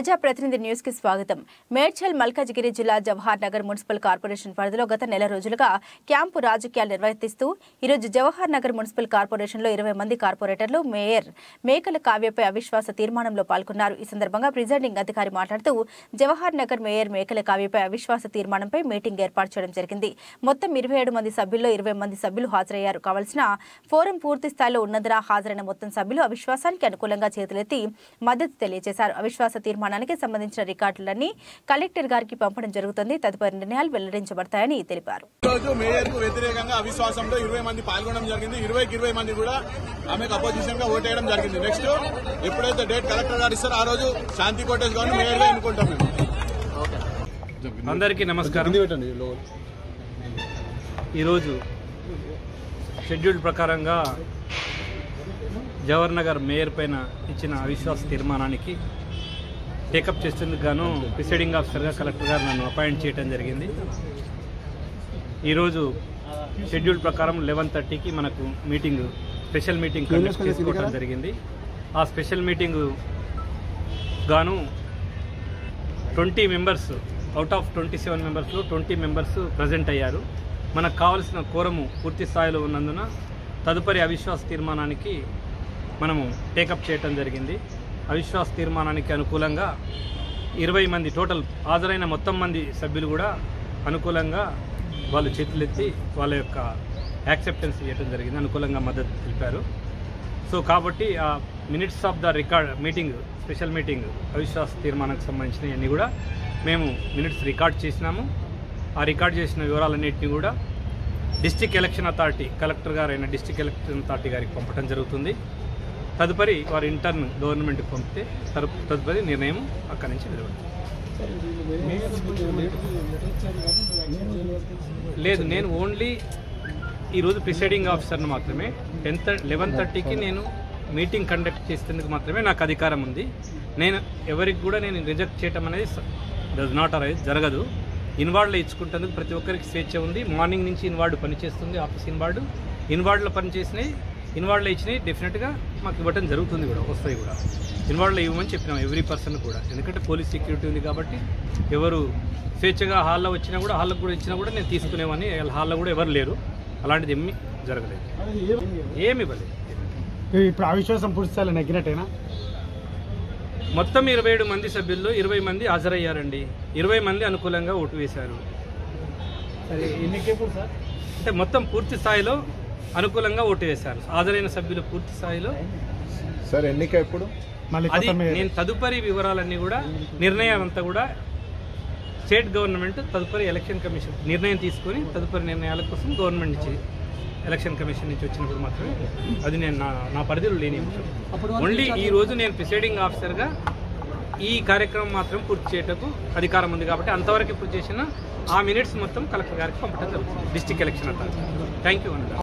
ప్రజాప్రతినిధి న్యూస్ కి స్వాగతం. మేడ్చల్ మల్కాజిగిరి జిల్లా జవహర్ నగర్ మున్సిపల్ కార్పొరేషన్ పరిధిలో గత నెల రోజులుగా క్యాంపు రాజకీయాలు నిర్వహిస్తూ ఈరోజు జవహర్ నగర్ మున్సిపల్ కార్పొరేషన్లో 20 మంది కార్పొరేటర్లు మేయర్ మేకల కావ్యపై అవిశ్వాస తీర్మానంలో పాల్గొన్నారు. ఈ సందర్భంగా ప్రిజైడింగ్ అధికారి మాట్లాడుతూ జవహర్ నగర్ మేయర్ మేకల కావ్యపై అవిశ్వాస తీర్మానంపై మీటింగ్ ఏర్పాటు చేయడం జరిగింది. మొత్తం 27 మంది సభ్యుల్లో 20 మంది సభ్యులు హాజరయ్యారు. కావాల్సిన ఫోరం పూర్తి స్థాయిలో ఉన్నందున హాజరైన మొత్తం సభ్యులు అవిశ్వాసానికి అనుకూలంగా చేతులెత్తి మద్దతు తెలియజేశారు. అవిశ్వాస తీర్మానానికి సంబంధించిన రికార్డులన్నీ కలెక్టర్ గారికి పంపడం జరుగుతుంది. తదుపరి నిర్ణయాలు వెల్లడించబడతాయని తెలిపారు. మేయర్ కు వ్యతిరేకంగా అవిశ్వాసంలో 20 మంది పాల్గొనడం జరిగింది. 20 మంది కూడా ఆమెకు అపోజిషన్ గా ఓటేయడం జరిగింది. నెక్స్ట్ ఎప్పుడైతే డేట్ కలెక్టర్ గారు ఇస్తారో ఆ రోజు శాంతి కోటేష్ గారిని మేయర్ గా ఎన్నుకుంటాం. అందరికీ నమస్కారం. ఈరోజు షెడ్యూల్ ప్రకారంగా జవహర్ నగర్ మేయర్ పైన ఇచ్చిన అవిశ్వాస తీర్మానానికి టేకప్ చేసేందుకు గాను ప్రిసైడింగ్ ఆఫీసర్గా కలెక్టర్ గారు నన్ను అపాయింట్ చేయడం జరిగింది. ఈరోజు షెడ్యూల్ ప్రకారం 11:30కి మనకు స్పెషల్ మీటింగ్ కండక్ట్ చేసుకోవడం జరిగింది. ఆ స్పెషల్ మీటింగ్ గాను 20 మెంబర్స్ అవుట్ ఆఫ్ 27 మెంబర్స్లో 20 మెంబర్స్ ప్రజెంట్ అయ్యారు. మనకు కావలసిన కోరము పూర్తి స్థాయిలో ఉన్నందున తదుపరి అవిశ్వాస తీర్మానానికి మనము టేకప్ చేయటం జరిగింది. అవిశ్వాస తీర్మానానికి అనుకూలంగా 20 మంది టోటల్ హాజరైన మొత్తం మంది సభ్యులు కూడా అనుకూలంగా వాళ్ళు చేతులెత్తి వాళ్ళ యొక్క యాక్సెప్టెన్స్ చేయడం జరిగింది, అనుకూలంగా మద్దతు తెలిపారు. సో కాబట్టి ఆ minutes of the meeting special meeting అవిశ్వాస తీర్మానానికి సంబంధించిన అన్నీ కూడా మేము మినిట్స్ రికార్డ్ చేసినాము. ఆ రికార్డ్ చేసిన వివరాలన్నింటినీ కూడా డిస్ట్రిక్ట్ ఎలక్షన్ అథారిటీ కలెక్టర్ గారైన డిస్ట్రిక్ట్ ఎలక్షన్ అథారిటీ గారికి పంపడం జరుగుతుంది. తదుపరి వారు ఇంటర్న్ గవర్నమెంట్కి పంపితే తదుపరి నిర్ణయం అక్కడి నుంచి వెలువడుతుంది. లేదు, నేను ఓన్లీ ఈరోజు ప్రిసైడింగ్ ఆఫీసర్ను మాత్రమే 11:30కి నేను మీటింగ్ కండక్ట్ చేసేందుకు మాత్రమే నాకు అధికారం ఉంది. నేను ఎవరికి కూడా నేను రిజెక్ట్ చేయటం అనేది డస్ నాట్ అరైజ్, జరగదు. ఇన్వార్డులో ఇచ్చుకుంటేందుకు ప్రతి ఒక్కరికి స్వేచ్ఛ ఉంది. మార్నింగ్ నుంచి ఇన్వార్డు పనిచేస్తుంది, ఆఫీస్ ఇన్వార్డులో పనిచేసినాయి, ఇన్వార్డులో ఇచ్చినాయి డెఫినెట్గా మాకు ఇవ్వటం జరుగుతుంది కూడా, వస్తాయి కూడా. ఇన్వార్డులో ఇవ్వమని చెప్పినాం ఎవ్రీ పర్సన్ కూడా, ఎందుకంటే పోలీస్ సెక్యూరిటీ ఉంది కాబట్టి ఎవరు స్వేచ్ఛగా హాల్లో వచ్చినా కూడా హాల్లోకి కూడా ఇచ్చినా కూడా నేను తీసుకునేవని. హాల్లో కూడా ఎవరు లేరు, అలాంటిది ఏమీ జరగలేదు, ఏమి ఇవ్వలేదు. ఇప్పుడు అవిశ్వాసం పూర్తిస్థాయిలో నెగ్గినట్టేనా? మొత్తం 27 మంది సభ్యుల్లో 20 మంది హాజరయ్యారండి. 20 మంది అనుకూలంగా ఓటు వేశారు. సరే, ఎన్నికెప్పుడు సార్? అంటే మొత్తం పూర్తి స్థాయిలో అనుకూలంగా ఓటు వేశారు హాజరైన సభ్యులు పూర్తి స్థాయిలో. సార్ ఎన్నిక ఎప్పుడు? అది నేను తదుపరి వివరాలన్నీ కూడా నిర్ణయం అంతా కూడా స్టేట్ గవర్నమెంట్ తదుపరి ఎలక్షన్ కమిషన్ నిర్ణయం తీసుకొని తదుపరి నిర్ణయాల కోసం గవర్నమెంట్ నుంచి ఎలక్షన్ కమిషన్ నుంచి వచ్చినప్పుడు మాత్రమే అది నేను నా పరిధిలో లేని ఓన్లీ ఈ రోజు నేను ప్రిసైడింగ్ ఆఫీసర్గా ఈ కార్యక్రమం మాత్రం పూర్తి చేయటకు అధికారం ఉంది కాబట్టి అంతవరకు పూర్తి చేసిన ఆ మినిట్స్ మొత్తం కలెక్టర్ గారికి పంపడం జరుగుతుంది district election authority. Thank you.